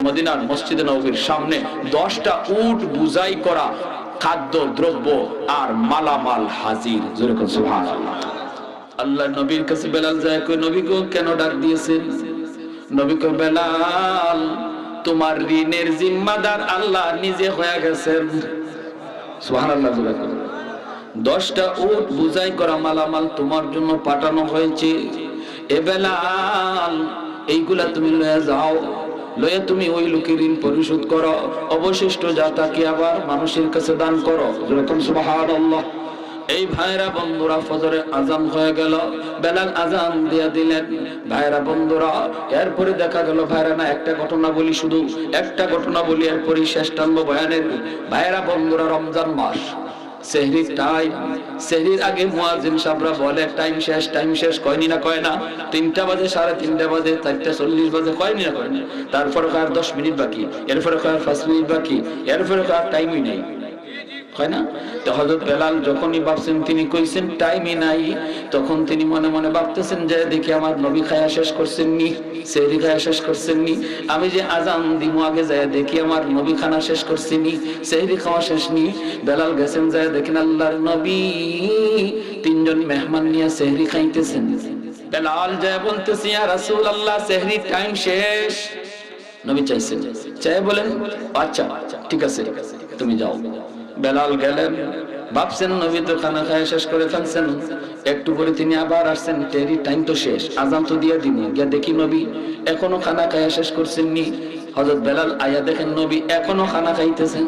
মদিনার মসজিদে নববীর সামনে 10টা উট বুঝাই করা খাদ্য দ্রব্য আর মালামাল হাজির। জোরে বলুন সুবহানাল্লাহ। আল্লাহ নবীর কাছে বেলাল যায়, কই নবী গো কেন ডাক দিয়েছেন? নবী কই, বেলাল তোমার ঋণের জিম্মাদার আল্লাহ নিজে হয়ে গেছেন। সুবহানাল্লাহ। 10টা উট বুঝাই করা মালামাল তোমার জন্য পাঠানো হয়েছে। এ বেলাল এইগুলা তুমি লয়ে যাও, লয়ে তুমি ওই লোকের ঋণ পরিশোধ করো, অবশিষ্ট যা তাকে আবার মানুষের কাছে দান করো। যেরকম সুবহানাল্লাহ। এই ভাইরা বন্ধুরা ফজরের আজান হয়ে গেল, বেলাল আজান দিয়ে দিলেন। ভাইরা বন্ধুরা এরপরে দেখা গেল, ভাইরা না একটা ঘটনা বলি, শুধু একটা ঘটনা বলি এরপরই শেষ টানবো বয়ানের। ভাইরা বন্ধুরা রমজান মাস, সেহরির টাইম, সেহরির আগে মুয়াজ্জিন সাহেবরা বলে টাইম শেষ, টাইম শেষ। কয়নি না কয় না? 3টা বাজে, 3:30 বাজে, 4:40 বাজে, কয়নি না কয় না? তারপরে আর 10 মিনিট বাকি, এরপরে আর 5 মিনিট বাকি, এরপরে আর টাইমই নেই, হয় না? তো হযরত বেলাল যখনই ভাবছেন, তিনি কইছেন টাইমই নাই, তখন তিনি মনে মনে ভাবতেছেন যে দেখি আমার নবী খায়া শেষ করছেন নি, সেহরি খায়া শেষ করছেন নি, আমি যে আজান দিব আগে যায় দেখি আমার নবী খানা শেষ করছেন নি, সেহরি খাওয়া শেষ নি। বেলাল গেছেন, যায় দেখেন আল্লাহর নবী 3 জন মেহমান নিয়ে সেহরি খাইতেছেন। বেলাল যায় বলতেছে, ইয়া রাসূলুল্লাহ সেহরি টাইম শেষ। নবী চাইছেন, চাই বলেন আচ্ছা ঠিক আছে তুমি যাও। বেলাল গেলেন, ভাবছেন নবী তো খানা খায় শেষ করে ফেলছেন। একটু পরে তিনি আবার আসছেন, টেরি টাইম তো শেষ, আজান তো দিয়ে দিন, গিয়া দেখি নবী এখনো খানা খায় শেষ করছেন নি। হযরত বেলাল আয়া দেখেন নবী এখনো খানা খাইতেছেন।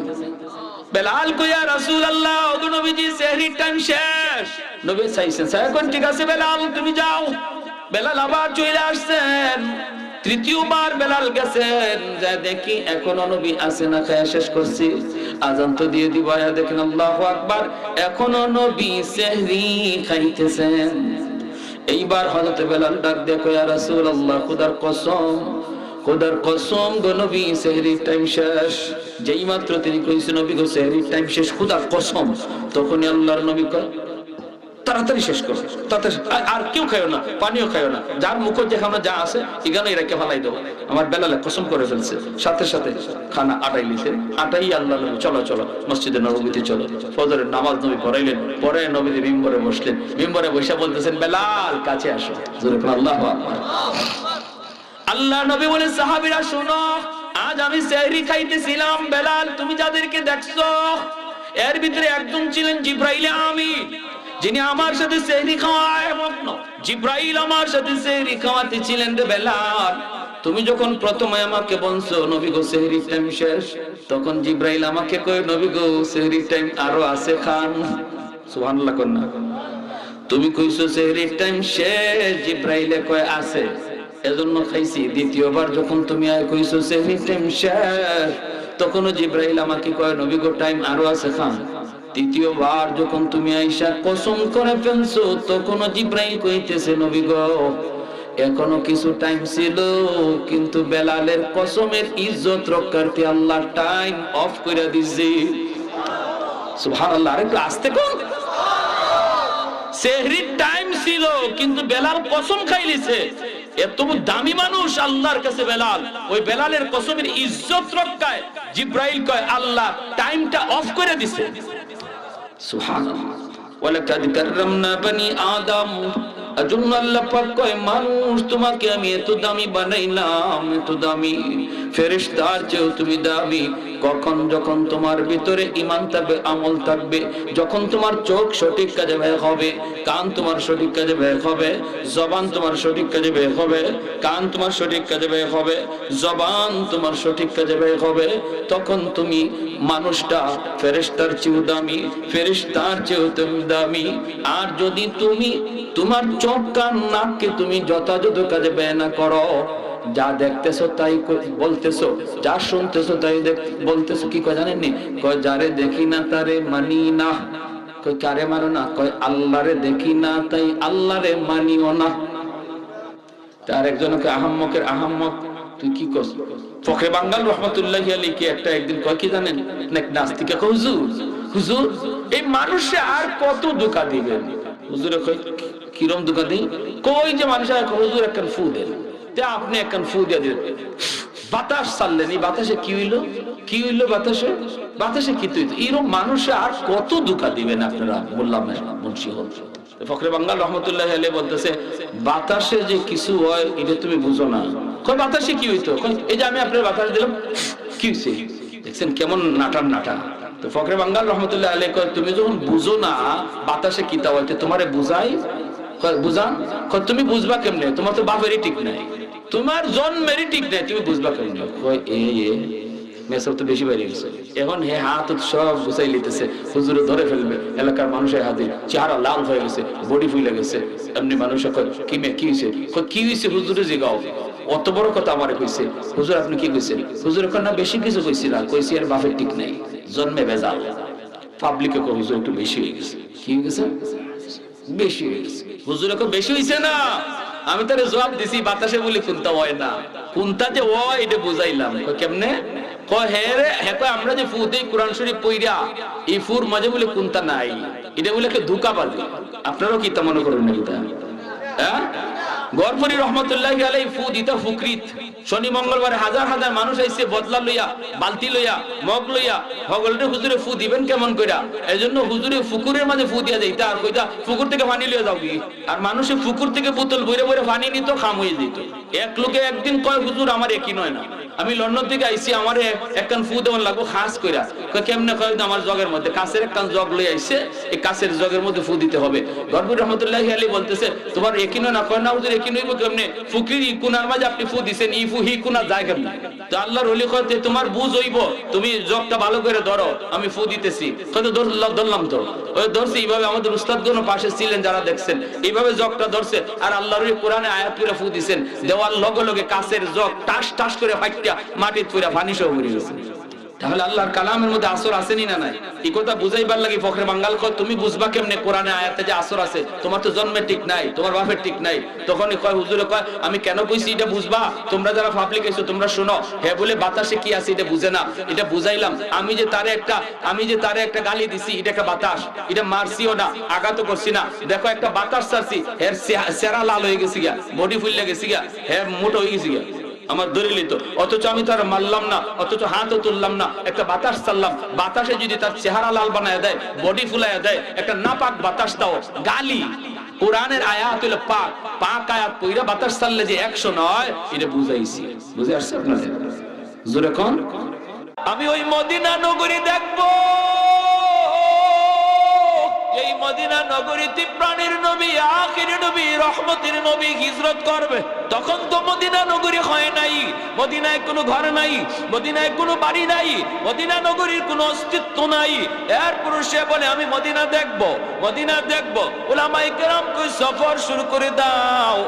বেলাল কইয়া রাসূলুল্লাহ ওগো নবীজি সেহরির টাইম শেষ। নবী চাইছেন, এখন ঠিক আছে বেলাল তুমি যাও। বেলাল আবার চলে আসছেন, তৃতীয়বার বেলাল গেছেন, যা দেখি এখনো নবী আছে না, খায়া শেষ করছি, আজান তো দিয়ে দিব। দেখেন আল্লাহু আকবার, এখনো নবী সেহরি খাইতেছেন। এইবার হযরত বেলাল ডাক দিয়ে কয়, ইয়া রাসূলুল্লাহ খোদার কসম, খোদার কসম গো নবী সেহরির টাইম শেষ। যেই মাত্র তিনি কইছেন নবী গো সেহরির টাইম শেষ, খোদার কসম, তখনই আল্লাহর নবী কয় তাড়াতাড়ি শেষ করো, আর কেউ খাইও না, পানিও খাইও না, যার মুখ যেখানে যা আছে এখানে রেখে ফেলাই দেবো। আমার বেলালে কসম করে ফেলছে, সাথে সাথে খানা আটাই লিছে, আটাই আল্লাহ নবী চলো চলো মসজিদে নববীতে চলো। ফজরের নামাজ নবী পড়াইলেন, পরে নবীজি মিম্বরে বসলেন, মিম্বরে বসে বলতেছেন বেলাল কাছে আসো। জোরে করে আল্লাহু আকবার। আল্লাহ নবী বলেন সাহাবীরা শোনো, আজ আমি সেহরি খাইতেছিলাম, বেলাল তুমি যাদেরকে দেখছো এর ভিতরে একজন ছিলেন জিবরাইল আমিন, যিনি আমার সাথে সেহরি খাওয়ায় মগ্ন। জিবরাইল আমার সাথে সেহরি খাওয়াতে ছিলেন। রে বেলাল তুমি যখন প্রথমে আমাকে বলছো নবী গো সেহরি টাইম শেষ, তখন জিবরাইল আমাকে কয় নবী গো সেহরি টাইম আরো আছে, খান। সুবহানাল্লাহ কোন না? তুমি কইছো সেহরি টাইম শেষ, জিবরাইলে কয় আছে, এজন্য খাইছি। দ্বিতীয়বার যখন তুমি কইছো সেহরি টাইম শেষ, তখনও জিবরাইল আমাকে কয় নবী গো টাইম আরো আছে, খান। তৃতীয়বার যখন তুমি আইসা কসম করে ফেলছো, তখনও জিবরাইল কইতেছে নবী গো এখনো কিছু টাইম ছিল, কিন্তু বেলালের কসমের ইজ্জত রক্ষার্থে আল্লাহ টাইম অফ করে দিয়েছে। সুবহানাল্লাহ। আরেকটু আস্তে কোন, সেহরির টাইম ছিল কিন্তু বেলাল কসম খাইলিছে। এত দামি মানুষ আল্লাহর কাছে বেলাল, ওই বেলালের কসমের ইজ্জত রক্ষায় জিবরাইল কয় আল্লাহ টাইমটা অফ করে দিছে। সুবহানাল্লাহ। ওয়ালাকাদ কাররামনা বনি আদম, আজন্য আল্লাহ পাক কয় মানুষ তোমাকে আমি এত দামি বানাইলাম, এত দামি, ফেরেশতার চেয়েও তুমি দামি। কখন? যখন তোমার ভিতরে ঈমান থাকবে, আমল থাকবে, যখন তোমার চোখ সঠিক কাজে ব্যয় হবে, কান তোমার সঠিক কাজে ব্যয় হবে, জবান তোমার সঠিক কাজে ব্যয় হবে, কান তোমার সঠিক কাজে ব্যয় হবে, জবান তোমার সঠিক কাজে ব্যয় হবে, তখন তুমি মানুষটা ফেরেশতার চেয়েও দামি, ফেরেশতার চেয়েও তুমি দামি। আর যদি তুমি তোমার চোখ কান নাককে তুমি যথাযথ কাজে ব্যয় না করো, যা দেখতেছো তাই বলতেছো, যা শুনতেছো তাই বলতেছো, কি কয় জানেননি? কয় যারে দেখি না তারে মানি না। কয় কারে মানো না? কয় আল্লাহরে দেখি না তাই আল্লাহরে মানিও না। তার একজনকে আহাম্মকের আহাম্মক তুই কি করছ? ফখরে বাঙ্গাল রহমাতুল্লাহি আলাইহি একটা একদিন কয় কি জানেন, নাস্তিকা কয় হুজুর, হুজুর এই মানুষে আর কত ধোঁকা দিবেন? হুজুরে কয় কিরম ধোঁকা দিই? কই যে মানুষ হুজুর একখান ফু দেন, তে আপনি একখান ফু দিয়ে দিলেন, বাতাস ছাড়লেন, এই বাতাসে কি হইলো? কি হইলো বাতাসে? বাতাসে কি হইতো? এরকম মানুষে আর কত দুঃখা দিবেন আপনারা? বললাম মুন্সি হল ফখরে বাঙ্গাল রহমতুল্লাহ আলাইহি বলতেছে, বাতাসে যে কিছু হয় এটা তুমি বুঝো না। কই বাতাসে কি হইতো? এই যে আমি আপনার বাতাস দিলাম, কি হইছে? দেখছেন কেমন নাটান নাটা। তো ফখরে বাঙ্গাল রহমতুল্লাহ আলাইহি কয়, তুমি যখন বুঝো না বাতাসে কি তা হইতে, তোমারে বুঝাই বুঝান। তুমি বুঝবা কেমনে? তোমার তো বাপেরই ঠিক নাই, তোমার জন্মেরই ঠিক নাই, তুমি বুঝবা কেমনে? কয় মেসব তো বেশি বেড়ে গেছে। এখন হে হাত সব গুছাই লিতেছে, হুজুরে ধরে ফেলবে, এলাকার মানুষের হাতে চেহারা লাল হয়ে গেছে, বডি ফুলে গেছে। এমনি মানুষ কি হয়েছে? কি হয়েছে হুজুরে জিগাও, অত বড় কথা আমারে কইছে। হুজুর আপনি কি কইছেন? হুজুর এখন না বেশি কিছু কইছি না, কইছি আর বাপের ঠিক নাই, জন্মে ভেজাল। পাবলিকে কো হুজুর একটু বেশি হয়ে গেছে। কি হয়ে গেছে? বেশি হয়ে গেছে। হুজুর এখন বেশি হয়েছে না। আমি তারে জবাব দিছি, বাতাসে বলি কোনটা হয় না, কোনটা যে হয় এটা বুঝাইলাম। কেমনে? কয় হে রে, হ্যাঁ কয় আমরা যে ফু দেই কোরআন শরীফ পইরা, এই ফুর মাঝে বলে কোনটা নাই, এটা বলে একটা ধোঁকাবাজি। আপনারাও কি তা মনে করেন না? এটা হ্যাঁ, গরপুরি রহমতুল্লাহ আলাইহি ফু দিতা ফুকরিত। শনি মঙ্গলবারে হাজার হাজার মানুষ আইছে বদলা লইয়া, বালতি লইয়া, মগ লইয়া, হগলরে হুজুরে ফু দিবেন কেমন কইরা? এজন্য হুজুরে ফুকুরের মাঝে ফু দিয়া যাইতা, আর কইতা ফুকুর থেকে পানি লইয়া যাও কি। আর মানুষে ফুকুর থেকে বোতল বইরে বইরে পানি নিত, খাম হয়ে যেত। এক লোকে একদিন কয় হুজুর আমার একই নয় না, আমি লন্ডন থেকে আইছি, আমারে একখান ফু দেওয়ার লাগবো খাস কইরা। কয় কেমনে? কয় আমার জগের মধ্যে কাছের একখান জগ লই আইছে, এই কাছের জগের মধ্যে ফু দিতে হবে। গরপুরি রহমতুল্লাহ আলাইহি বলতেছে, তোমার একই নয় না? কয় না হুজুর একই নইব কেমনে? ফুকির ইকুনার মাঝে আপনি ফু দিছেন, ই ফু হি কুনা যায় কেমনে? তো আল্লাহর ওলি কয় তোমার বুঝ হইব, তুমি জগটা ভালো করে ধরো, আমি ফু দিতেছি। কয় তো ধরলাম তো, ওই ধরছি এইভাবে। আমাদের উস্তাদগণ পাশে ছিলেন যারা দেখছেন, এইভাবে জগটা ধরছে, আর আল্লাহর কোরআনে আয়াত করে ফু দিছেন, দেওয়ার লগে লগে কাছের জগ টাস টাস করে ফাইটা মাটির পুরা পানি সহ উড়ে গেছে। তাহলে আল্লাহর কালামের মধ্যে আসর আসেনি না নাই? এই কথা বুঝাইবার লাগি ফখরে বাঙ্গাল কয়, তুমি বুঝবা কেমনে কোরআনে আয়াতে যে আসর আছে? তোমার তো জন্মের ঠিক নাই, তোমার বাপের ঠিক নাই। তখনই কয় হুজুরে কয়, আমি কেন কইছি এটা বুঝবা? তোমরা যারা পাবলিক আইছো তোমরা শোনো। হে বলে বাতাসে কি আছে এটা বুঝে না, এটা বুঝাইলাম। আমি যে তারে একটা গালি দিছি, এটা একটা বাতাস, এটা মারছিও না, আঘাত করছি না। দেখো একটা বাতাস ছাড়ছি, এর চেহারা লাল হয়ে গেছে গিয়া, বডি ফুলে গেছে গিয়া, হে মোটা হয়ে গেছে গিয়া, আমার দলিলিত। অথচ আমি তার মারলাম না, অথচ হাতও তুললাম না, একটা বাতাস ছাড়লাম। বাতাসে যদি তার চেহারা লাল বানায় দেয়, বডি ফুলাইয়া দেয়, একটা নাপাক বাতাস দাও, গালি। কোরআনের আয়াত হলো পাক, পাক আয়াত কইরা বাতাস ছাড়লে যে 100 নয়, এটা বুঝাইছি। বুঝে আসছে আপনাদের? জোরে কোন? আমি ওই মদিনা নগরী দেখবো, এই মদিনা নগরীতে প্রাণের নবী, আখির নবী, রহমতের নবী হিজরত করবে। তখন তো মদিনা নগরী হয় নাই, মদিনায় কোনো ঘর নাই, মদিনায় কোনো বাড়ি নাই, মদিনা নগরীর কোনো অস্তিত্ব নাই। এরপর সে বলে আমি মদিনা দেখবো, মদিনা দেখবো। উলামায়ে কেরাম কই সফর শুরু করে দাও।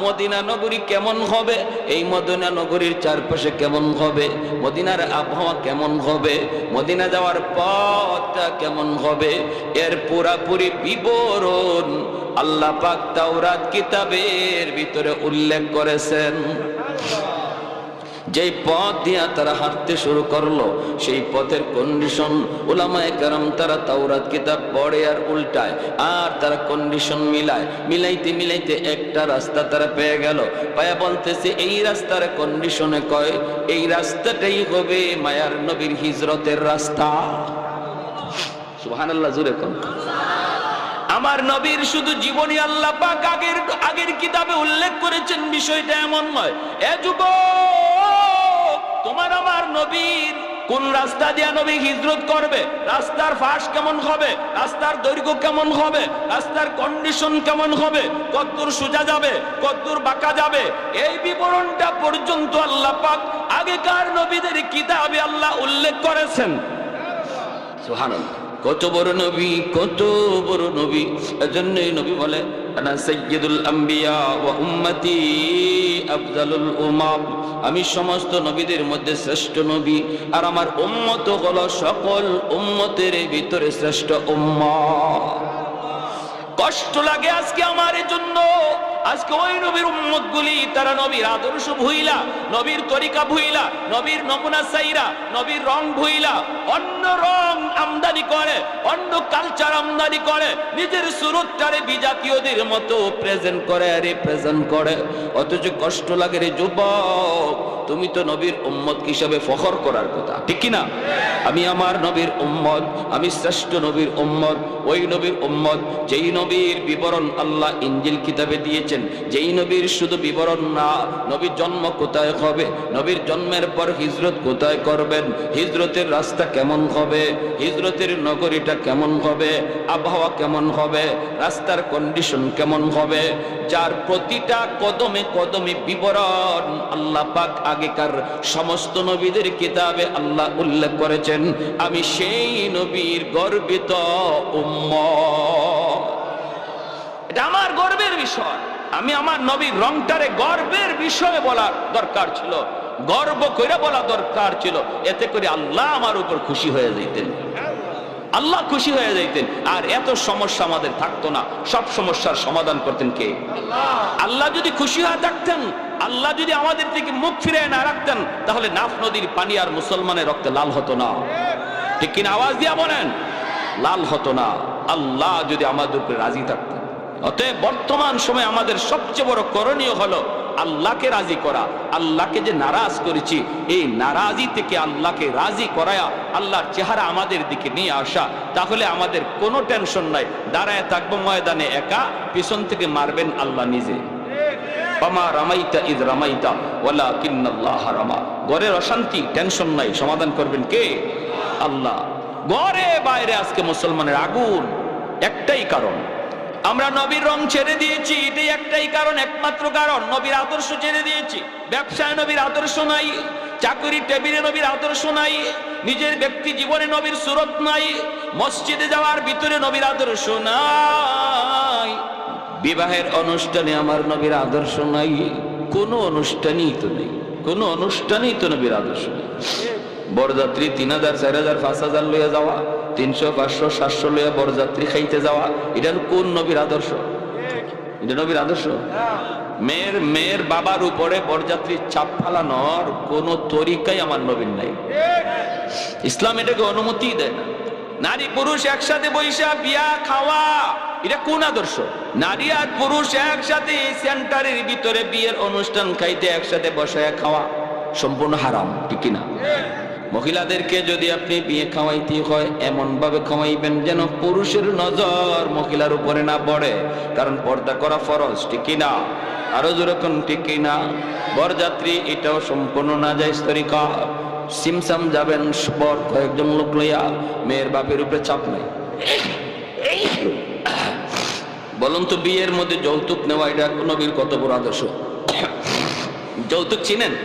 মদিনা নগরী কেমন হবে, এই মদিনা নগরীর চারপাশে কেমন হবে, মদিনার আবহাওয়া কেমন হবে, মদিনা যাওয়ার পথটা কেমন হবে, এর পুরাপুরি বিবরণ আল্লাহ পাক তাওরাত কিতাবের ভিতরে উল্লেখ করেছেন। যেই পথ দিয়া তারা হাঁটতে শুরু করলো, সেই পথের কন্ডিশন উলামায়ে কেরাম তারা তাওরাত কিতাব পড়ে আর উল্টায়, আর তারা কন্ডিশন মিলাইতে মিলাইতে একটা রাস্তা তারা পেয়ে গেল। পায়া বলতেছে এই রাস্তার কন্ডিশনে কয় এই রাস্তাটাই হবে মায়ার নবীর হিজরতের রাস্তা। সুবহানাল্লাহ, জোরে কোন। আমার নবীর শুধু জীবনী আল্লাহ পাক আগের কিতাবে উল্লেখ করেছেন, বিষয়টা এমন নয়। এ যুবক, তোমার আমার নবীর কোন রাস্তা দিয়া নবী হিজরত করবে, রাস্তার ফাঁস কেমন হবে, রাস্তার দৈর্ঘ্য কেমন হবে, রাস্তার কন্ডিশন কেমন হবে, কতদূর সোজা যাবে, কতদূর বাঁকা যাবে, এই বিবরণটা পর্যন্ত আল্লাহ পাক আগেকার নবীদের কিতাবে আল্লাহ উল্লেখ করেছেন। সুবহানাল্লাহ। কত বড় নবী, কত বড় নবী। এজন্যই নবী বলে আনা সাইয়্যিদুল আম্বিয়া ওয়া উম্মতি আফজালুল উমাম, আমি সমস্ত নবীদের মধ্যে শ্রেষ্ঠ নবী, আর আমার উম্মত হলো সকল উম্মতের ভিতরে শ্রেষ্ঠ উম্মত। কষ্ট লাগে আজকে আমার জন্য, আজকে ওই নবীর উম্মতগুলি তারা নবীর আদর্শ ভুইলা, নবীর তরিকা ভুইলা, নবীর নমুনা চাইরা, নবীর রং ভুইলা অন্য রং আমদানি করে, অন্য কালচার আমদানি করে, নিজের সুরতটারে বিজাতীয়দের মতো প্রেজেন্ট করে, রিপ্রেজেন্ট করে। অথচ কষ্ট লাগে রে যুবক, তুমি তো নবীর উম্মত হিসেবে ফখর করার কথা, ঠিক কি না? আমি আমার নবীর উম্মত, আমি শ্রেষ্ঠ নবীর উম্মত, ওই নবীর উম্মত যেই নবীর বিবরণ আল্লাহ ইনজিল কিতাবে দিয়েছেন, যেই নবীর শুধু বিবরণ না, নবীর জন্ম কোথায় হবে, নবীর জন্মের পর হিজরত কোথায় করবেন, হিজরতের রাস্তা কেমন হবে, হিজরতের নগরীটা কেমন হবে, আবহাওয়া কেমন হবে, রাস্তার কন্ডিশন কেমন হবে, যার প্রতিটা কদমে কদমে বিবরণ আল্লাহ পাক আগেকার সমস্ত নবীদের কিতাবে আল্লাহ উল্লেখ করেছেন। আমি সেই নবীর গর্বিত উম্মত। এটা আমার গর্বের বিষয়। আমি আমার নবীর রংটারে গর্বের বিষয়ে বলা দরকার ছিল, গর্ব করে বলা দরকার ছিল, এতে করে আল্লাহ আমার উপর খুশি হয়ে যেতেন, আল্লাহ খুশি হয়ে যাইতেন, আর এত সমস্যা আমাদের থাকতো না। সব সমস্যার সমাধান করতেন কে? আল্লাহ যদি খুশি হয়ে থাকতেন, আল্লাহ যদি আমাদের থেকে মুখ ফিরে না রাখতেন, তাহলে নাফ নদীর পানি আর মুসলমানের রক্তে লাল হতো না, ঠিক কিনা? আওয়াজ দিয়া বলেন, লাল হতো না। আল্লাহ যদি আমাদের উপরে রাজি থাকতেন। অতএব বর্তমান সময় আমাদের সবচেয়ে বড় করণীয় হলো আল্লাহকে রাজি করা। আল্লাহকে যে নারাজ করেছি, এই নারাজি থেকে আল্লাহকে রাজি করায়া আল্লাহর চেহারা আমাদের দিকে নিয়ে আসা, তাহলে আমাদের কোনো টেনশন নাই। দাঁড়ায় থাকবো ময়দানে একা, পিছন থেকে মারবেন আল্লাহ নিজে। ওমা রামাইতা ইদ রামাইতা ওয়ালাকিন্নাল্লাহ রামা। ঘরের অশান্তি, টেনশন নাই, সমাধান করবেন কে? আল্লাহ। ঘরে বাইরে আজকে মুসলমানের আগুন, একটাই কারণ, আমরা নবীর রং ছেড়ে দিয়েছি। এটাই একটাই কারণ, একমাত্র কারণ, নবীর আদর্শ ছেড়ে দিয়েছি। ব্যবসায় নবীর আদর্শ নাই, চাকরি টেবিলে নবীর আদর্শ নাই, নিজের ব্যক্তি জীবনে নবীর সুরত নাই, মসজিদে যাওয়ার ভিতরে নবীর আদর্শ নাই, বিবাহের অনুষ্ঠানে আমার নবীর আদর্শ নাই, কোনো অনুষ্ঠানই তো নেই, কোনো অনুষ্ঠানেই তো নবীর আদর্শ নেই। বরযাত্রী 3000, 4000, 5000 লইয়া যাওয়া, 300, 500, 700 লইয়া বরযাত্রী খাইতে যাওয়া, এটা কোন নবীর আদর্শ? এটা নবীর আদর্শ? মেয়ের বাবার উপরে বরযাত্রীর চাপ ফালানোর কোন তরিকাই আমার নবীর নাই। ইসলাম এটাকে অনুমতি দেয় না। নারী পুরুষ একসাথে বৈশা বিয়া খাওয়া, এটা কোন আদর্শ? নারী আর পুরুষ একসাথে সেন্টারের ভিতরে বিয়ের অনুষ্ঠান খাইতে একসাথে বসায় খাওয়া সম্পূর্ণ হারাম, ঠিক কিনা? মহিলাদেরকে যদি আপনি বিয়ে খাওয়াইতে হয়, এমন ভাবে খাওয়াইবেন যেন পুরুষের নজর মহিলার উপরে না পড়ে, কারণ পর্দা করা ফরজ, ঠিক কিনা? আরো যেরকম, ঠিক কিনা? বরযাত্রী এটাও সম্পূর্ণ নাজায়েজ তরিকা। সিমসাম যাবেন বর কয়েকজন লোক লইয়া, মেয়ের বাপের উপরে চাপ নাই। বলুন তো, বিয়ের মধ্যে যৌতুক নেওয়া এটা নবীর কত বড় আদর্শ? যৌতুক চিনেন?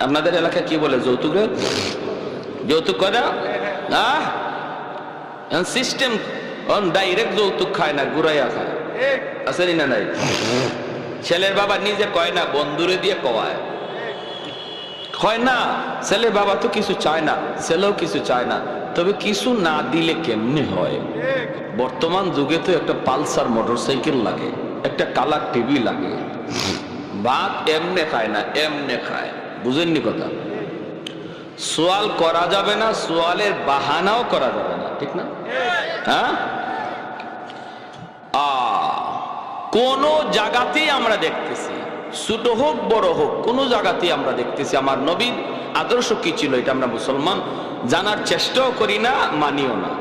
আপনাদের এলাকায় কি বলে যৌতুক? যৌতুক করে না, সিস্টেম ডাইরেক্ট যৌতুক খায় না, ঘুরাইয়া খায়, আছে না? নাই। ছেলের বাবা নিজে কয় না, বন্ধুরে দিয়ে কয়, হয় না। ছেলের বাবা তো কিছু চায় না, ছেলেও কিছু চায় না, তবে কিছু না দিলে কেমনে হয়? বর্তমান যুগে তো একটা পালসার মোটরসাইকেল লাগে, একটা কালার টিভি লাগে। ভাত এমনে খায় না, এমনে খায়। বুঝেননি কথা? সোয়াল করা যাবে না, সোয়ালের বাহানাও করা যাবে না, ঠিক না? হ্যাঁ, কোন জায়গাতেই আমরা দেখতেছি, ছোট হোক বড় হোক, কোন জায়গাতেই আমরা দেখতেছি আমার নবীর আদর্শ কি ছিল, এটা আমরা মুসলমান জানার চেষ্টাও করি না, মানিও না।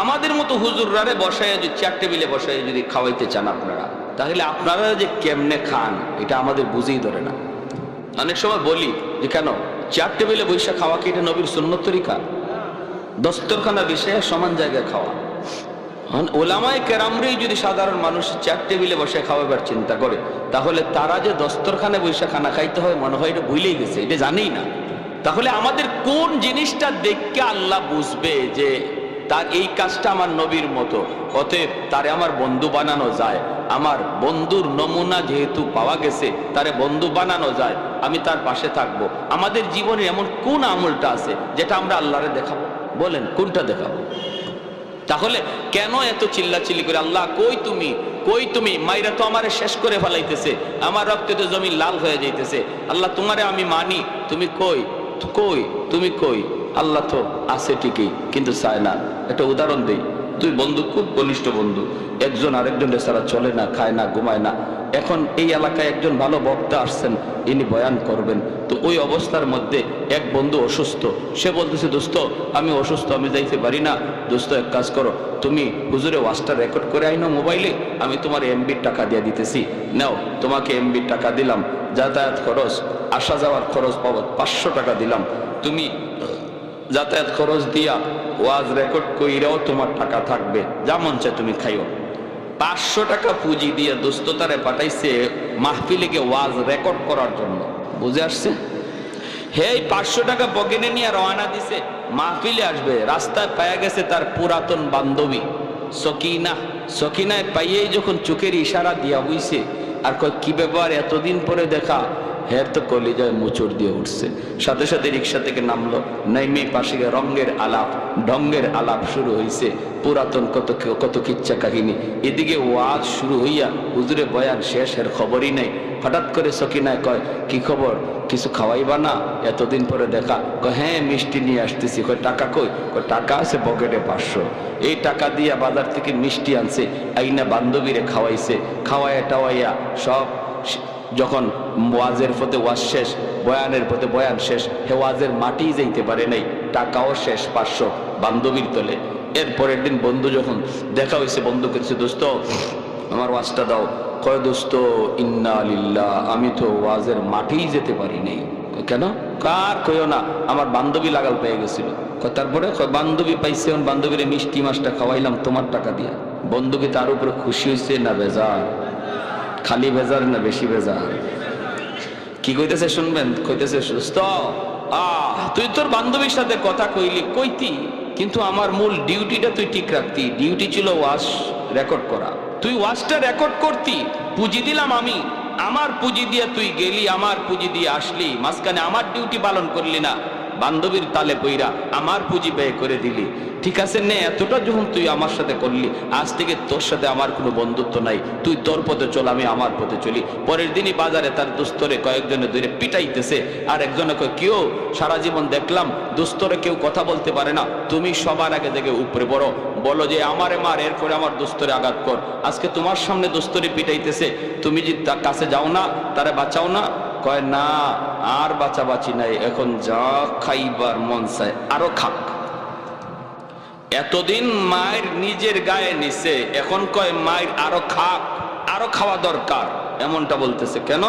আমাদের মতো হুজুররারে বসায়, যদি চেয়ার টেবিলে বসায় যদি খাওয়াইতে চান আপনারা, তাহলে আপনারা যে কেমনে খান এটা আমাদের বুঝেই ধরে না। অনেক সময় বলি যে কেন চেয়ার টেবিলে বৈশা খাওয়া কি এটা নবীর সুন্নত তরিকা? দস্তরখানা বিষয়ে সমান জায়গায় খাওয়া। ওলামায়ে কেরামরাই যদি সাধারণ মানুষ চেয়ার টেবিলে বসে খাওয়াবার চিন্তা করে, তাহলে তারা যে দস্তরখানে বৈশা খানা খাইতে হয় মনে হয় এটা ভুলেই গেছে, এটা জানেই না। তাহলে আমাদের কোন জিনিসটা দেখে আল্লাহ বুঝবে যে তার এই কাজটা আমার নবীর মতো, অতএব তারে আমার বন্ধু বানানো যায়, আমার বন্ধুর নমুনা যেহেতু পাওয়া গেছে, তারে বন্ধু বানানো যায়, আমি তার পাশে থাকবো। আমাদের জীবনে এমন কোন আমলটা আছে যেটা আমরা আল্লাহরে দেখাবো? বলেন, কোনটা দেখাবো? তাহলে কেন এত চিল্লাচিল্লি করে, আল্লাহ কই তুমি, কই তুমি? মাইরা তো আমারে শেষ করে ফেলাইতেছে, আমার রক্তে তো জমি লাল হয়ে যাইতেছে। আল্লাহ তোমারে আমি মানি, তুমি কই, কই তুমি কই? আল্লাহ তো আছে ঠিকই, কিন্তু চায় না। একটা উদাহরণ দেই, তুই বন্ধু, খুব ঘনিষ্ঠ বন্ধু, একজন আরেকজনের ছাড়া চলে না, খায় না, ঘুমায় না, এখন এই এলাকায় একজন ভালো বক্তা আসছেন, ইনি বয়ান করবেন। তো ওই অবস্থার মধ্যে এক বন্ধু অসুস্থ, সে বলতেছে দোস্ত আমি অসুস্থ, আমি যাইতে পারি না। দোস্ত এক কাজ করো, তুমি হুজুরে ওয়াজটা রেকর্ড করে আইনো মোবাইলে, আমি তোমার এমবির টাকা দিয়ে দিতেছি, নাও তোমাকে এমবির টাকা দিলাম, যাতায়াত খরচ আসা যাওয়ার খরচ বাবদ 500 টাকা দিলাম, তুমি যাতায়াত খরচ দিয়া ওয়াজ রেকর্ড কইরাও তোমার টাকা থাকবে, যা মন চায় তুমি খাইও। 500 টাকা পুঁজি দিয়ে দোস্ত তারে পাঠাইছে মাহফিলে গিয়ে ওয়াজ রেকর্ড করার জন্য। বুঝে আসছে? হে 500 টাকা পকেটে নিয়ে রওনা দিছে, মাহফিলে আসবে। রাস্তায় পায়া গেছে তার পুরাতন বান্ধবী সকিনা। সকিনায় পাইয়েই যখন চোখের ইশারা দিয়া হইছে, আর কয় কি ব্যাপার এতদিন পরে দেখা, হের তো কলিজায় মুচড় দিয়ে উঠছে। সাথে সাথে রিক্সা থেকে নামলো, নাইমে পাশে রঙের আলাপ ঢঙ্গের আলাপ শুরু হইছে, পুরাতন কত কিচ্ছা কাহিনী। এদিকে ওয়াজ শুরু হইয়া হুজুরে বয়ান শেষ, এর খবরই নেই। হঠাৎ করে সকিনায় কয় কি খবর, কিছু খাওয়াইবা না, এতদিন পরে দেখা। কয় হ্যাঁ মিষ্টি নিয়ে আসতেছি। কয় টাকা কই? কয় টাকা আছে পকেটে 500। এই টাকা দিয়া বাজার থেকে মিষ্টি আনছে, আইনা বান্ধবীরে খাওয়াইছে, খাওয়াইয়া টাওয়াইয়া সব। যখন ওয়াজের পথে ওয়াজ শেষ, বয়ানের পথে বয়ান শেষ, হে ওয়াজের মাটি যাইতে পারে নাই, টাকাও শেষ 500 বান্ধবীর তলে। এরপরের দিন বন্ধু যখন দেখা হয়েছে, বন্ধু করেছে দোস্ত আমার ওয়াজটা দাও। কয় দোস্ত ইন্না লিল্লাহ, আমি তো ওয়াজের মাটিই যেতে পারি নাই। কেন? কার কইও না, আমার বান্ধবী লাগাল পেয়ে গেছিল। তারপরে বান্ধবী পাইছে, বান্ধবীরে মিষ্টি মাছটা খাওয়াইলাম তোমার টাকা দিয়া। বন্ধু কি তার উপরে খুশি হয়েছে না বেজার? খালি বেজার না বেশি বেজার? কি কইতেছে শুনবেন? কইতেছে দোস্ত তুই তোর বান্ধবীর সাথে কথা কইলি কইতি, কিন্তু আমার মূল ডিউটিটা তুই ঠিক রাখতি। ডিউটি ছিল ওয়াজ রেকর্ড করা, তুই ওয়াজটা রেকর্ড করতি, পুঁজি দিলাম আমি, আমার পুঁজি দিয়ে তুই গেলি, আমার পুঁজি দিয়ে আসলি, মাঝখানে আমার ডিউটি পালন করলি না, বান্ধবীর তালে পইরা আমার পুঁজি ব্যয় করে দিলি। ঠিক আছে নে, এতটা যখন তুই আমার সাথে করলি, আজ থেকে তোর সাথে আমার কোনো বন্ধুত্ব নাই, তুই তোর পথে চল, আমি আমার পথে চলি। পরের দিনই বাজারে তার দুস্তরে কয়েকজনে ধরে পিটাইতেছে, আর একজনে কয় কেউ সারা জীবন দেখলাম দুস্তরে কেউ কথা বলতে পারে না, তুমি সবার আগে থেকে উপরে বড়, বলো যে আমারে মার, এরপরে আমার দুস্তরে আঘাত কর। আজকে তোমার সামনে দুস্তরে পিটাইতেছে, তুমি যে তার কাছে যাও না, তারা বাঁচাও না? কয় না, আর বাঁচাবাঁচি নাই, এখন যা খাইবার মন চায় আরো খাক। এতদিন মায়ের নিজের গায়ে নিছে, এখন কয় মায়ের আরো খাক, আরো খাওয়া দরকার। এমনটা বলতেছে কেন?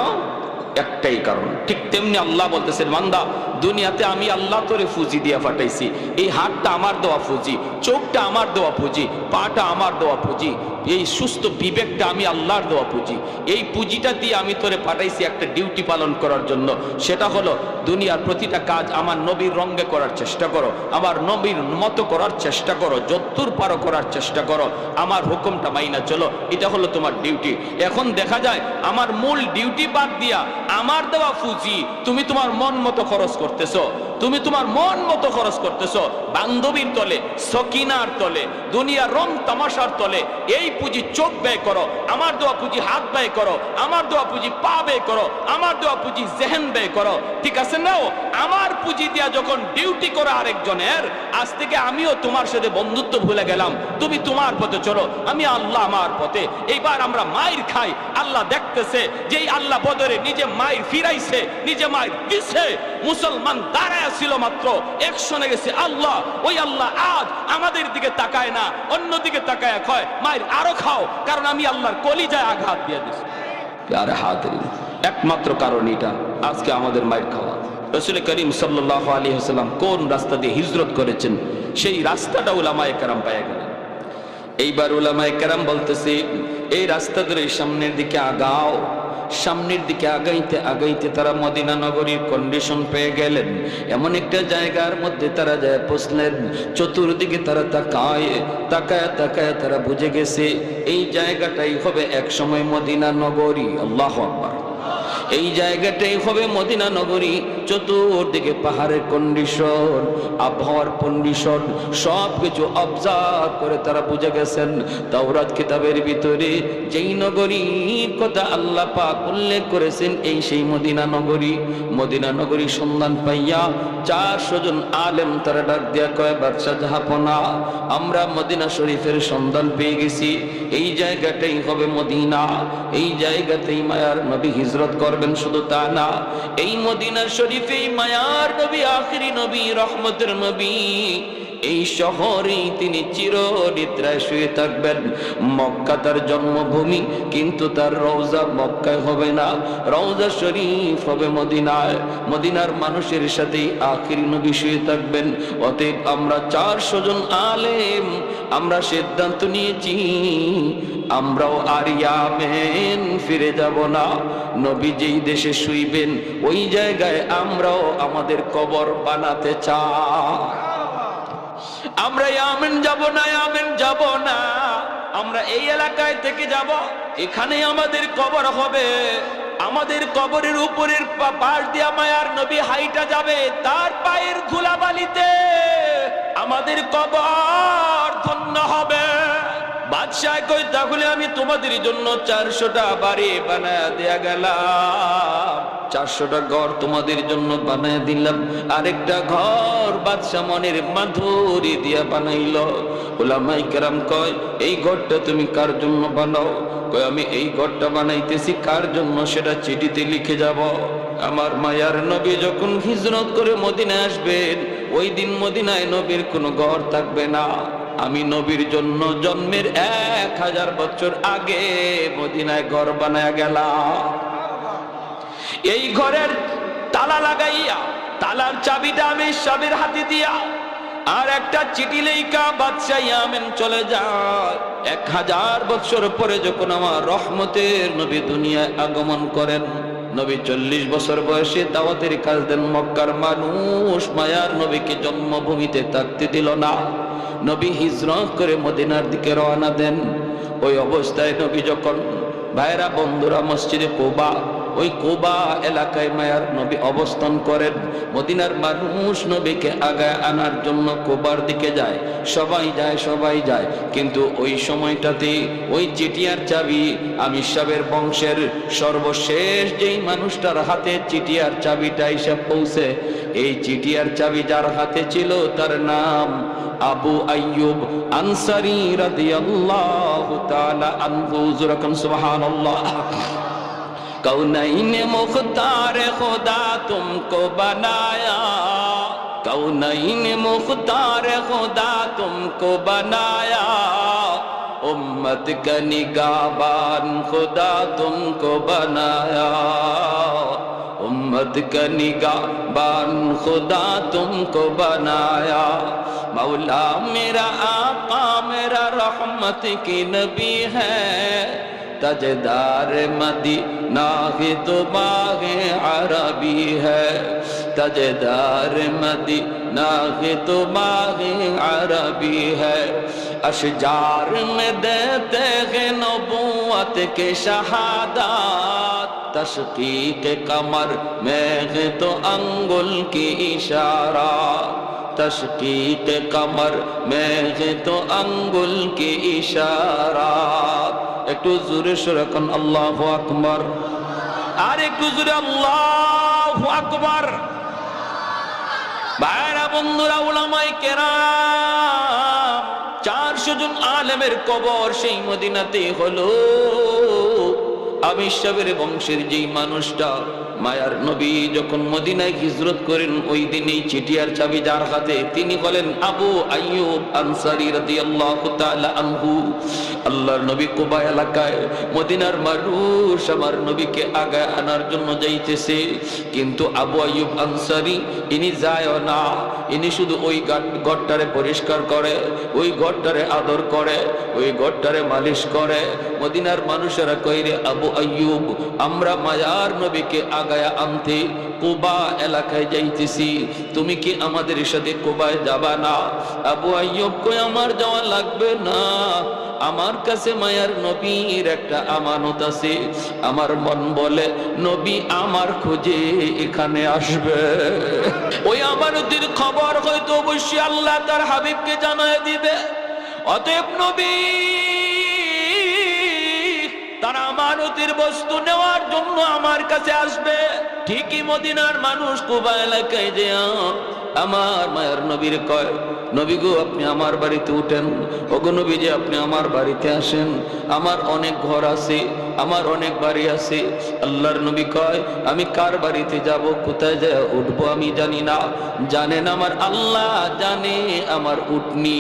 একটাই কারণ। ঠিক তেমনি আল্লাহ বলতেছেন বান্দা দুনিয়াতে আমি আল্লাহ তোরে ফুজি দিয়া পাঠাইছি, এই হাতটা আমার দেওয়া ফুজি, চোখটা আমার দেওয়া পুঁজি, পাটা আমার দেওয়া পুঁজি, এই সুস্থ বিবেকটা আমি আল্লাহর দেওয়া পুঁজি। এই পুঁজিটা দিয়ে আমি তোরে পাঠাইছি একটা ডিউটি পালন করার জন্য, সেটা হলো দুনিয়ার প্রতিটা কাজ আমার নবীর রঙে করার চেষ্টা করো, আমার নবীর মতো করার চেষ্টা করো, যদ্দূর পারো করার চেষ্টা করো, আমার হুকুমটা মাইনা চলো, এটা হলো তোমার ডিউটি। এখন দেখা যায় আমার মূল ডিউটি বাদ দিয়া আমার দেওয়া পুঁজি তুমি তোমার মন মতো খরচ করতেছো, তুমি তোমার মন মতো খরচ করতেছো, বান্ধবীর তলে, সকিনার তলে, দুনিয়ার রং তামাশার তলে। এই পুঁজি চোখ ব্যয় করো, আমার দেওয়া পুঁজি হাত ব্যয় করো, আমার দেওয়া পুঁজি পা ব্যয় করো, আমার দেওয়া পুঁজি জেহেন ব্যয় করো। ঠিক আছে নাও, আমার পুঁজি দিয়া যখন ডিউটি করো আরেকজনের, আজ থেকে আমিও তোমার সাথে বন্ধুত্ব ভুলে গেলাম, তুমি তোমার পথে চলো, আমি আল্লাহ আমার পথে। এইবার আমরা মায়ের খাই, আল্লাহ দেখতেছে যে আল্লাহ বদরে নিজে মায়ের ফিরাইছে, নিজে মায়ের দিছে, মুসলমান দাঁড়ায় ছিল মাত্র, একশনে গেছে আল্লাহ। ওই আল্লাহ আজ আমাদের দিকে তাকায় না, অন্যদিকে তাকায় কয় মায়ের আরো খাও, কারণ আমি আল্লাহর কলিজায় আঘাত দিয়ে দিছি। আরে হাতের একমাত্র কারণ এটা, আজকে আমাদের মায়ের খাওয়া। রাসূল করিম সাল্লাল্লাহু আলাইহি ওয়াসাল্লাম কোন রাস্তা দিয়ে হিজরত করেছেন, সেই রাস্তাটা উলামায়ে কেরাম পায় গেলেন। এইবার উলামায়ে কেরাম বলতেছে এই রাস্তা ধরে সামনের দিকে আগাও। সামনের দিকে আগাইতে আগাইতে তারা মদিনা নগরীর কন্ডিশন পেয়ে গেলেন, এমন একটা জায়গার মধ্যে তারা যায় পৌঁছলেন। চতুর্দিকে তারা তাকায় তাকায় তাকায় তারা বুঝে গেছে এই জায়গাটাই হবে এক সময় মদিনা নগরী। আল্লাহু আকবার। এই জায়গাটাই হবে মদিনা নগরী। চতুর্দিকে পাহাড়ের কন্ডিশন, আবহাওয়ার কন্ডিশন সবকিছু অবজার্ভ করে তারা বুঝে গেছেন তাওরাত কিতাবের ভিতরে যেই নগরীর কথা আল্লাহ পাক উল্লেখ করেছেন এই সেই মদিনা নগরী। মদিনা নগরী সন্ধান পাইয়া 400 জন আলেম তারা ডাক দিয়া কয়, বাদশা জাহাপনা, আমরা মদিনা শরীফের সন্ধান পেয়ে গেছি, এই জায়গাটাই হবে মদিনা, এই জায়গাতেই মায়ার নবী হিজরত করবেন। শুধু তা না, এই মদিনা শরীফেই মায়ার নবী, আখিরি নবী, রহমতের নবী, এই শহরেই তিনি চিরনিদ্রায় শুয়ে থাকবেন। মক্কা তার জন্মভূমি, কিন্তু তার রওজা মক্কায় হবে না, রওজা শরীফ হবে মদিনায়। মদিনার মানুষের সাথেই আখিরি নবী শুয়ে থাকবেন। অতএব আমরা 400 জন আলেম আমরা সিদ্ধান্ত নিয়েছি আমরাও আর ইয়ামেন ফিরে যাব না। নবী যেই দেশে শুইবেন ওই জায়গায় আমরাও আমাদের কবর বানাতে চাই। আমরা ইয়ামেন যাব না, ইয়ামেন যাব না, আমরা এই এলাকায় থেকে যাব, এখানেই আমাদের কবর হবে। আমাদের কবরের উপরের পাশ দিয়া মায়ার নবী হাইটা যাবে, তার পায়ের ধুলাবালিতে আমাদের কবর ধন্য হবে। বাদশাহ কই, তাহলে আমি তোমাদের জন্য 400টা বাড়ি বানায় দেয়া গেলাম, 400টা ঘর তোমাদের জন্য বানায় দিলাম। আরেকটা ঘর বাদশাহ মনের মাধুরী দিয়া বানাইল। উলামায়ে কেরাম কয়, এই ঘরটা তুমি কার জন্য বানাও? কয়, আমি এই ঘরটা বানাইতেছি কার জন্য সেটা চিঠিতে লিখে যাব। আমার মায়ার নবী যখন হিজরত করে মদিনায় আসবেন, ওই দিন মদিনায় নবীর কোনো ঘর থাকবে না। আমি নবীর জন্য জন্মের 1000 বছর আগে মদিনায় ঘর বানায়া গেলাম। এই ঘরের তালা লাগাইয়া, তালার চাবিটা আমি স্বামীর হাতে দিয়া, আর একটা চিঠি লেখা বাদশা ইয়ামেন চলে যায়। 1000 বছর পরে যখন আমার রহমতের নবী দুনিয়ায় আগমন করেন, নবী 40 বছর বয়সে দাওয়াতের কাজ দেন। মক্কার মানুষ মায়ার নবীকে জন্মভূমিতে থাকতে দিল না। নবী হিজরত করে মদিনার দিকে রওনা দেন। ওই অবস্থায় নবী যখন, ভাইরা বন্ধুরা, মসজিদে কুবা, ওই কুবা এলাকায় মায়ার নবী অবস্থান করেন। মদিনার মানুষ নবীকে আগায় আনার জন্য কুবার দিকে যায়, সবাই যায়, সবাই যায়। কিন্তু ওই সময়টাতে ওই চিঠিয়ার চাবি আমির সাহেবের বংশের সর্বশেষ যেই মানুষটার হাতে চিঠিয়ার চাবিটা এসে পৌঁছে, এই চিঠিয়ার চাবি যার হাতে ছিল তার নাম আবু আইয়ুব আনসারী রাদিয়াল্লাহু তাআলা আনহু। যুরাকান সুবহানাল্লাহ। कौनैन मुख्तार खुदा तुमको बनाया, कौनैन मुख्तार खुदा तुमको बनाया, उम्मत का निगाहबान खुदा तुमको बनाया, उम्मत का निगाहबान खुदा तुमको बनाया। मौला मेरा आका मेरा रहमत की नबी है, ताजदार मदीना ही तो बाग़े अरबी है, ताजदार मदीना ही तो बाग़े अरबी है। अशजार में देते हैं नबूवत के शहादत, तशकीक कमर में है तो अंगुल की इशारा, तशकीक कमर में है तो अंगुल की इशारा। একটু জোরে সরে কোন আল্লাহু আকবার, আর একটু জোরে আল্লাহু আকবার। ভাইরা বন্ধুরা, উলামায়ে কেরাম, 400 জন আলেমের কবর সেই মদিনাতে হলো। আমির সাহেবের বংশের যেই মানুষটা মায়ার নবী যখন মদিনায় হিজরত করেন, ওই দিনই চিঠিয়ার চাবি যার হাতে, তিনি হলেন আবু আইয়ুব আনসারী রাদিয়াল্লাহু তাআলা আনহু। আল্লাহর নবী কুবা এলাকায়, মদিনার মানুষ আমার নবীকে আগায় আনার জন্য যাইতেছে, কিন্তু আবু আইয়ুব আনসারী ইনি যায় না, ইনি শুধু ওই ঘরটারে পরিষ্কার করে, ওই ঘরটারে আদর করে, ওই ঘরটারে মালিশ করে। মদিনার মানুষেরা কইরে, আবু আইয়ুব, আমরা মায়ার নবীকে আগায়া আনতে কুবা এলাকায় যাইতেছি, তুমি কি আমাদের সাথে কুবায় যাবা না? আবু আইয়ুব কই, আমার যাওয়া লাগবে না, আমার কাছে মায়ার নবীর একটা আমানত আছে। আমার মন বলে নবী আমার খোঁজে এখানে আসবে। ওই আমানতের খবর হয়তো অবশ্যই আল্লাহ তার হাবিবকে জানায় দিবে। অতএব নবী তার আমানতের বস্তু নেওয়ার জন্য আমার কাছে আসবে। ঠিকই মদিনার মানুষ কুবা এলাকায় যে আমার মায়ের নবীর কয়, নবী গো আপনি আমার বাড়িতে উঠেন, ওগো নবী যে আপনি আমার বাড়িতে আসেন, আমার অনেক ঘর আছে, আমার অনেক বাড়ি আছে। আল্লাহর নবী কয় আমি কার বাড়িতে যাব, কোথায় যায় উঠবো আমি জানি না, জানেন আমার আল্লাহ জানে আমার উটনি।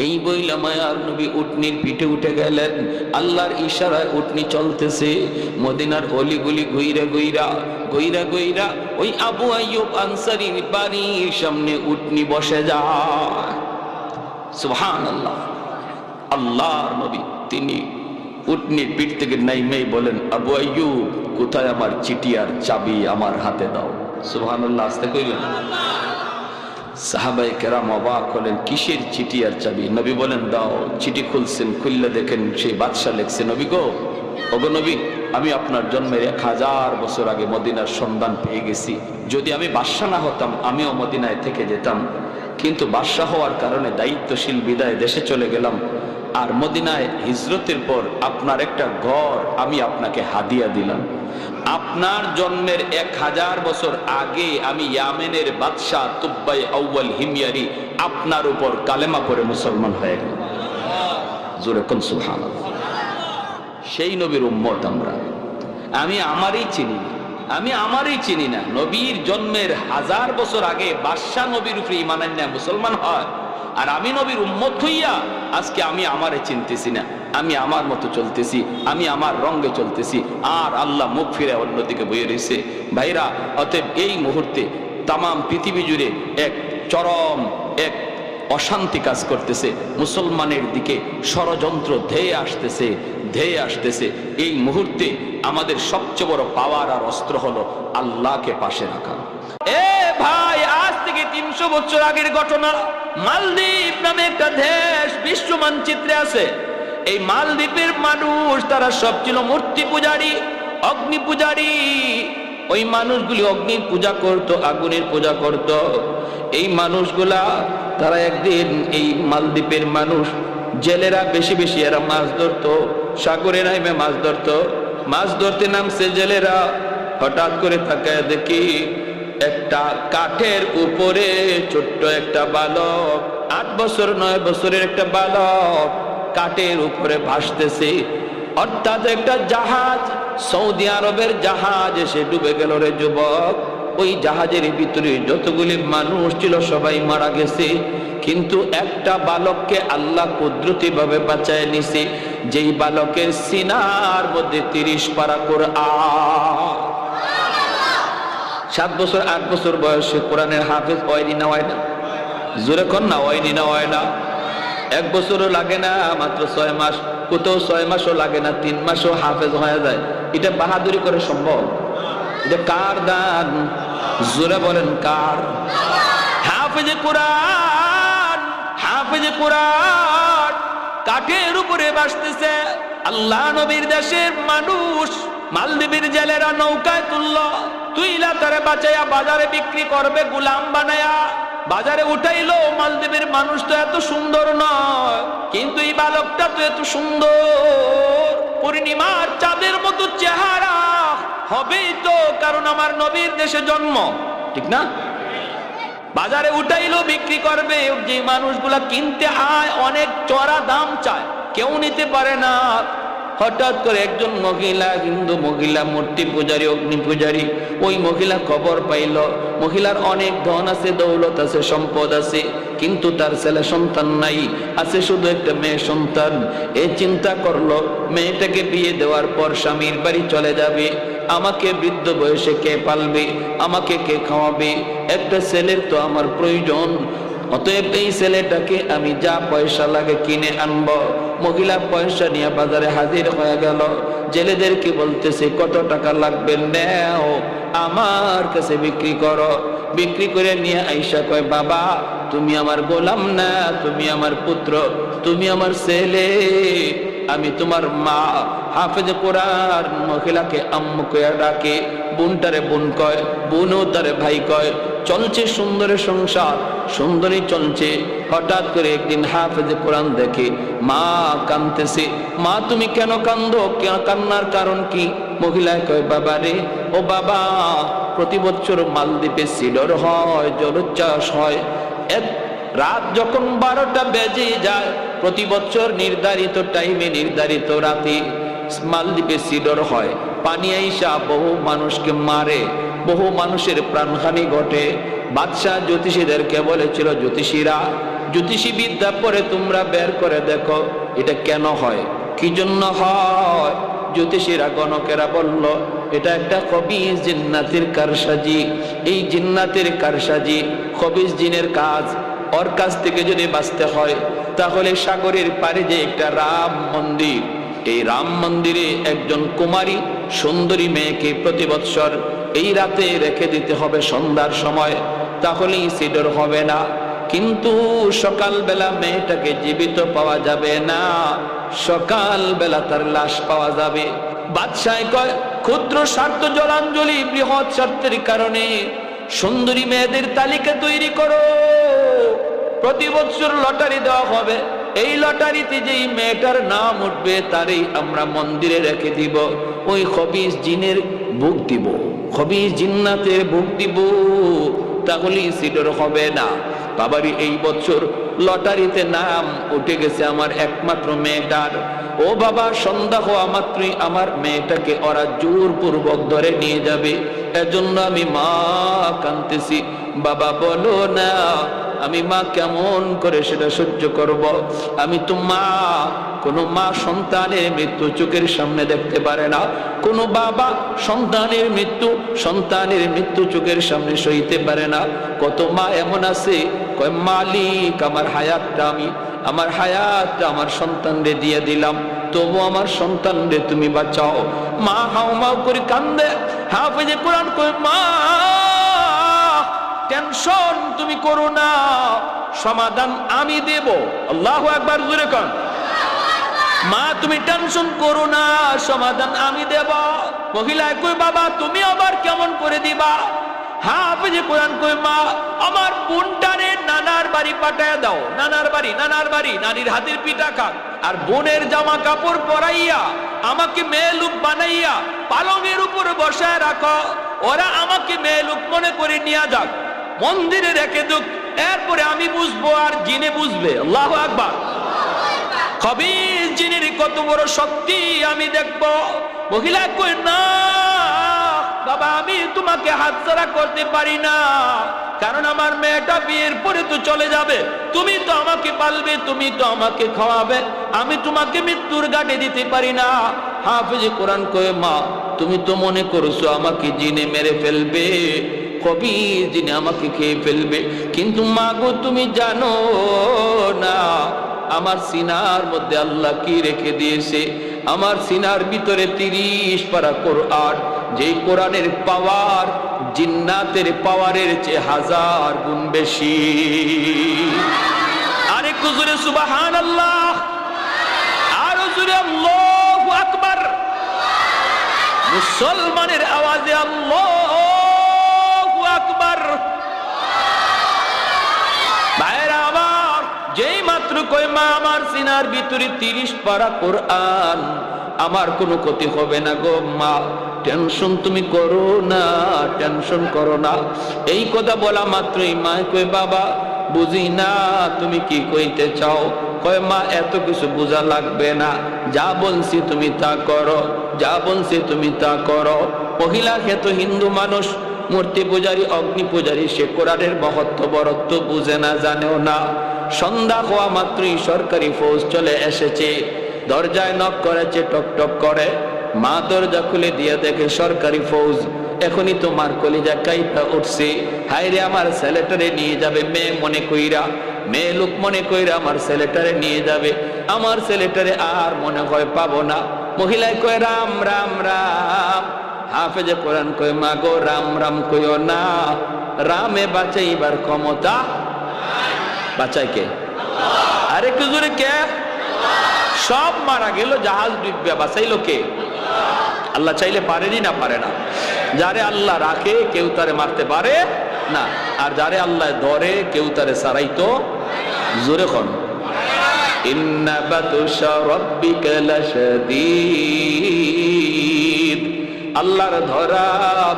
এই বইলা মায়ার নবী উটনির পিঠে উঠে গেলেন। আল্লাহর ইশারায় উটনি চলতেছে। মদিনার অলিগুলি ঘুইরা ঘুইরা ঘুইরা ঘুইরা ওই আবু আইয়ুব আনসারীর বাড়ির সামনে উটনি বসে যায়। সুবহানাল্লাহ। আল্লাহর নবী তিনি উটনির পিঠ থেকে নাইমেই বলেন, আবু আইয়ুব কোথায় আমার চিঠি আর চাবি, আমার হাতে দাও। সুবহানাল্লাহ। আস্তে কইবেন। সাহাবায়ে কেরাম অবাক হলেন, কিসের চিঠি আর চাবি? নবী বলেন দাও। চিঠি খুলছেন, খুললে দেখেন সেই বাদশা লিখছে, নবী গো, ওগো নবী আমি আপনার জন্মের 1000 বছর আগে মদিনার সন্ধান পেয়ে গেছি। যদি আমি বাদশা না হতাম আমিও মদিনায় থেকে যেতাম, কিন্তু বাদশা হওয়ার কারণে দায়িত্বশীল বিদায় দেশে চলে গেলাম। আর মদিনায় হিজরতের পর আপনার একটা ঘর আমি আপনাকে হাদিয়া দিলাম। আপনার জন্মের 1000 বছর আগে আমি ইয়ামেনের বাদশাহ তুব্বাই আউয়াল হিময়ারি আপনার উপর কালেমা পড়ে মুসলমান হয়ে গেল। জোরে কোন সুবহানাল্লাহ। সেই নবীর উম্মত আমরা। আমি আমারই চিনি না। নবীর জন্মের 1000 বছর আগে বাদশাহ নবীর উপরে ঈমান আনলে মুসলমান হয়, আর আমি নবীর উম্মত হইয়া আজকে আমি আমারে চিনতেছি না, আমি আমার মতো চলতেছি, আমি আমার রঙে চলতেছি, আর আল্লাহ মুখ ফিরে অন্যদিকে বয়ে রয়েছে। ভাইরা, অতএব এই মুহূর্তে তামাম পৃথিবী জুড়ে এক চরম এক অশান্তি কাজ করতেছে। মুসলমানের দিকে ষড়যন্ত্র ধেয়ে আসতেছে। এই মুহূর্তে আমাদের সবচেয়ে বড় পাওয়ার আর অস্ত্র হলো আল্লাহকে পাশে রাখা। এ ভাই, আজ থেকে 300 বছর আগের ঘটনা। মালদ্বীপ নামে একটা দেশ বিশ্ব মানচিত্রে আছে। এই মালদ্বীপের মানুষ তারা সব ছিল মূর্তি পূজারী, অগ্নি পূজারী। ওই মানুষগুলি অগ্নির পূজা করত, আগুনের পূজা করত। এই মানুষগুলা তারা একদিন, এই মালদ্বীপের মানুষ জেলেরা বেশি বেশি এরা মাছ ধরতো, সাগরে নামে মাছ ধরতো। মাছ ধরতে নামছে জেলেরা, হঠাৎ করে তাকায় দেখি একটা কাঠের উপরে ছোট্ট একটা বালক, 8 বছর 9 বছরের একটা বালক কাঠের উপরে ভাসতেছে। অর্থাৎ একটা জাহাজ, সৌদি আরবের জাহাজ এসে ডুবে গেল রে যুবক। ওই জাহাজের ভিতরে যতগুলি মানুষ ছিল সবাই মারা গেছে, কিন্তু একটা বালককে আল্লাহ কুদরতি ভাবে বাঁচায় নিছে। যেই বালকের সিনার মধ্যে 30 পারা কোরআন। 7 বছর 8 বছর বয়সে কোরআনের হাফেজ হয়নি না হয় না? জোরে কর না, হয়নি না হয় না? 1 বছরও লাগে না, মাত্র 6 মাস, কোথাও 6 মাসও লাগে না, 3 মাসও হাফেজ হয়ে যায়। এটা বাহাদুরি করে সম্ভব? এটা কার দান? জোরে বলেন কার? হাফেজে কোরআন, হাফেজে কোরআন কাঠের উপরে ভাসতেছে। আল্লাহ নবীর দেশের মানুষ মালদ্বীপের জেলেরা নৌকায় তুইলা তারে বাঁচাইয়া বাজারে বিক্রি করবে গোলাম বানায়া। বাজারে উঠাইলো। মালদ্বীপের মানুষ তো এত সুন্দর নয়, কিন্তু এই বালকটা তো এত সুন্দর, পূর্ণিমার চাঁদের মতো চেহারা হবেই তো, কারণ আমার নবীর দেশে জন্ম, ঠিক না? বাজারে উঠাইলো, বিক্রি করবে। যে মানুষগুলা কিনতে আয় অনেক চড়া দাম চায়, কেউ নিতে পারে না। হঠাৎ করে একজন মহিলা, হিন্দু মহিলা, মূর্তি পূজারী, অগ্নি পূজারী, ওই মহিলা খবর পাইল মহিলার অনেক ধন আছে, দৌলত আছে, সম্পদ আছে, কিন্তু তার ছেলে সন্তান নাই, আছে শুধু একটা মেয়ে সন্তান। এই চিন্তা করলো মেয়েটাকে বিয়ে দেওয়ার পর স্বামীর বাড়ি চলে যাবে, আমাকে বৃদ্ধ বয়সে কে পালবে, আমাকে কে খাওয়াবে, একটা ছেলের তো আমার প্রয়োজন। অতএব এই ছেলেটাকে আমি যা পয়সা লাগে কিনে আনবো। মহিলা পয়সা নিয়ে বাজারে হাজির হয়ে গেল। জেলেদেরকে বলতেছে কত টাকা লাগবে, নেও আমার কাছে বিক্রি করো। বিক্রি করে নিয়ে আইসা কয়, বাবা তুমি আমার গোলাম না, তুমি আমার পুত্র, তুমি আমার ছেলে, আমি তোমার মা। হাফেজে কোরআন মহিলাকে আম্মু কয়ে ডাকে, বোনটারে বোন কয়, বোনও তারে ভাই কয়। চলছে সুন্দরের সংসার, সুন্দরী চলছে। হঠাৎ করে একদিন হাফেজে কোরআন দেখে মা কাঁদতেছে। মা তুমি কেন কান্দো, কান্নার কারণ কি? মহিলা কয় বাবা রে, ও বাবা, প্রতি বছর মালদ্বীপে সিডর হয়, জলোচ্ছ্বাস হয়। এক রাত যখন 12টা বেজে যায়, প্রতি বছর নির্ধারিত টাইমে নির্ধারিত রাতে মালদ্বীপে সিডর হয়। পানি আইসা বহু মানুষকে মারে, বহু মানুষের প্রাণহানি ঘটে। বাদশাহ জ্যোতিষীদেরকে বলেছিল, জ্যোতিষীরা, জ্যোতিষী বিদ্যা পরে তোমরা বের করে দেখো এটা কেন হয়, কি জন্য হয়। জ্যোতিষীরা গণকেরা বলল, এটা একটা খবিস জিন্নাতের কারসাজি। এই জিন্নাতের কারসাজি, খবিস জিনের কাজ। ওর কাছ থেকে যদি বাঁচতে হয় তাহলে সাগরের পারে যে একটা রাম মন্দির, এই রাম মন্দিরে একজন কুমারী সুন্দরী মেয়েকে প্রতি বৎসর এই রাতে রেখে দিতে হবে সন্ধ্যার সময়, তাহলেই সিডর হবে না। কিন্তু সকালবেলা মেয়েটাকে জীবিত পাওয়া যাবে না, সকালবেলা তার লাশ পাওয়া যাবে। বাদশাহ কয়, ক্ষুদ্র স্বার্থ জলাঞ্জলি বৃহৎ স্বার্থের কারণে সুন্দরী মেয়েদের তালিকা তৈরি করো, প্রতি বছর লটারি দেওয়া হবে। এই লটারিতে যেই মেয়েটার নাম উঠবে তারই আমরা মন্দিরে রেখে দিব। ওই খবিস জিনের ভোগ দিব, খবিস জিন্নাতের ভোগ দিব, তাহলেই সিডর হবে না। বাবারি এই বছর লটারিতে নাম উঠে গেছে আমার একমাত্র মেয়েটার। ও বাবা, সন্ধ্যা হওয়া মাত্রই আমার মেয়েটাকে ওরা জোরপূর্বক ধরে নিয়ে যাবে। এজন্য আমি মা কাঁদতেছি। বাবা বলো না, আমি মা কেমন করে সেটা সহ্য করব? আমি তো মা। কোন মা সন্তানের মৃত্যু চোখের সামনে দেখতে পারে না, কোন বাবা সন্তানের মৃত্যু চোখের সামনে সইতে পারে না। কত মা এমন আছে কয়, মালিক আমার হায়াতটা আমার সন্তানরে দিয়ে দিলাম, তবু আমার সন্তানরে তুমি বাঁচাও। মা হাউমাউ করে কান্দে। হাফেজে কোরআন কয়, মা টেনশন তুমি করো না, সমাধান আমি দেব। আল্লাহু আকবার, জোরে কোন। মা তুমি টেনশন করো না, সমাধান আমি দেব। মহিলা কই, বাবা তুমি আবার কেমন করে দিবা? হাফেজে কোরআন কই, মা আমার বোনটারে নানার বাড়ি পাঠায় দাও। নানার বাড়ি নানির হাতের পিঠা খাক, আর বোনের জামা কাপড় পরাইয়া আমাকে মেয়ে লোক বানাইয়া পালঙের উপর বসায় রাখো। ওরা আমাকে মেয়ে লোক মনে করে নিয়ে যাক, মন্দিরে রেখে দুক, এরপরে আমি বুঝবো আর জিনে বুঝবে। আল্লাহু আকবার। খবিস জিনের কত বড় শক্তি আমি দেখবো। মহিলা কই, না বাবা, আমি তোমাকে হাতছাড়া করতে পারি না, কারণ আমার মেয়েটা বিয়ের পরে তো চলে যাবে। তুমি তো আমাকে পালবে, তুমি তো আমাকে খাওয়াবে, আমি তোমাকে মৃত্যুর ঘাটে দিতে পারি না। হাফেজে কোরআন কয়, মা তুমি তো মনে করছো আমাকে জিনে মেরে ফেলবে, খবিস জিনে আমাকে খেয়ে ফেলবে, কিন্তু মা গো তুমি জানো না আমার সিনার মধ্যে আল্লাহ কি রেখে দিয়েছে। আমার সিনার ভিতরে 30 পারা কোরআন, যেই কোরআনের পাওয়ার জিন্নাতের পাওয়ারের চেয়ে 1000 গুণ বেশি। আরেকটু জোরে সুবহানাল্লাহ, আরো জোরে আল্লাহু আকবার। মুসলমানের আওয়াজে আল্লাহু আকবার। ভাইরা আমার, যেই মাত্র কই মা আমার সিনার ভিতরে 30 পারা কোরআন, আমার কোনো ক্ষতি হবে না গো মা, টেনশন তুমি করো না, টেনশন করো না। এই কথা বলা মাত্রই মা কই, বাবা বুঝি না তুমি কি কইতে চাও। কয়, মা এত কিছু বোঝা লাগবে না, যা বলছি তুমি তা করো, যা বলছি তুমি তা করো। মহিলা তো হিন্দু মানুষ, মূর্তি পূজারী, অগ্নি পূজারী, সে কোরআনের মহত্ব বরত্ব বুঝে না, জানেও না। সন্ধ্যা হওয়া মাত্রই সরকারি ফৌজ চলে এসেছে, দরজায় নক করেছে, টক টক করে। মা দরজা খুলে দিয়ে দেখে সরকারি ফৌজ। এখনই তোমার কলিজা কাইপা উঠছে, হায়রে আমার ছেলেটারে নিয়ে যাবে মেয়ে মনে কইরা, মেয়ে লোক মনে কইরা আমার ছেলেটারে নিয়ে যাবে। আমার ছেলেটারে আর মনে হয় পাবো না। মহিলায় কয়, রাম রাম রাম। হাফেজে কোরআন কয়, মা গো রাম রাম কইও না, রামে বাঁচাইবার ক্ষমতা বাঁচায় কে? আরে একটু জোরে কে? সব মারা গেল, জাহাজ ডুববে, বাঁচাইলো কে? আল্লাহ চাইলে পারেনি না পারে না? যারে আল্লাহ রাখে কেউ তারে মারতে পারে না, আর যারে আল্লাহ ধরে কেউ তারে সারাইতো। জোরে কোন ইন্না বাতুশা রাব্বিকা লাশাদীদ, আল্লাহর ধরা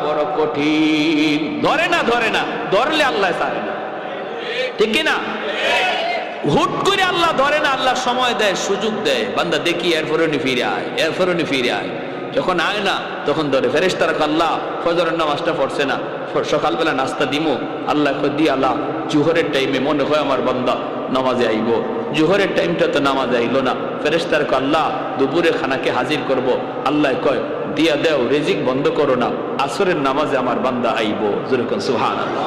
বড় কঠিন। ধরে না, ধরলে আল্লাহ ছাড়ে না, ঠিক কি না? হুট করে আল্লাহ ধরে না, আল্লাহ সময় দেয়, সুযোগ দেয়, বান্দা দেখি এরপরে ফিরে আয়, এরপরে ফিরে আয়। যখন আয় না তখন ধরে। ফেরেশতারা আল্লাহ ফজরের নামাজটা পড়ছে না, সকালবেলা নাস্তা দিমু, আল্লাহ দি আল্লাহ জোহরের টাইমে মনে হয় আমার বান্দা নামাজে আইব, জোহরের টাইমটা তো নামাজে আইলো না। ফেরেশতারা আল্লাহ দুপুরে খানাকে হাজির করব, আল্লাহ কয় দিয়া দেও, রিজিক বন্ধ করো না, আসরের নামাজে আমার বান্দা আইব। যেরকম সুবহানাল্লাহ।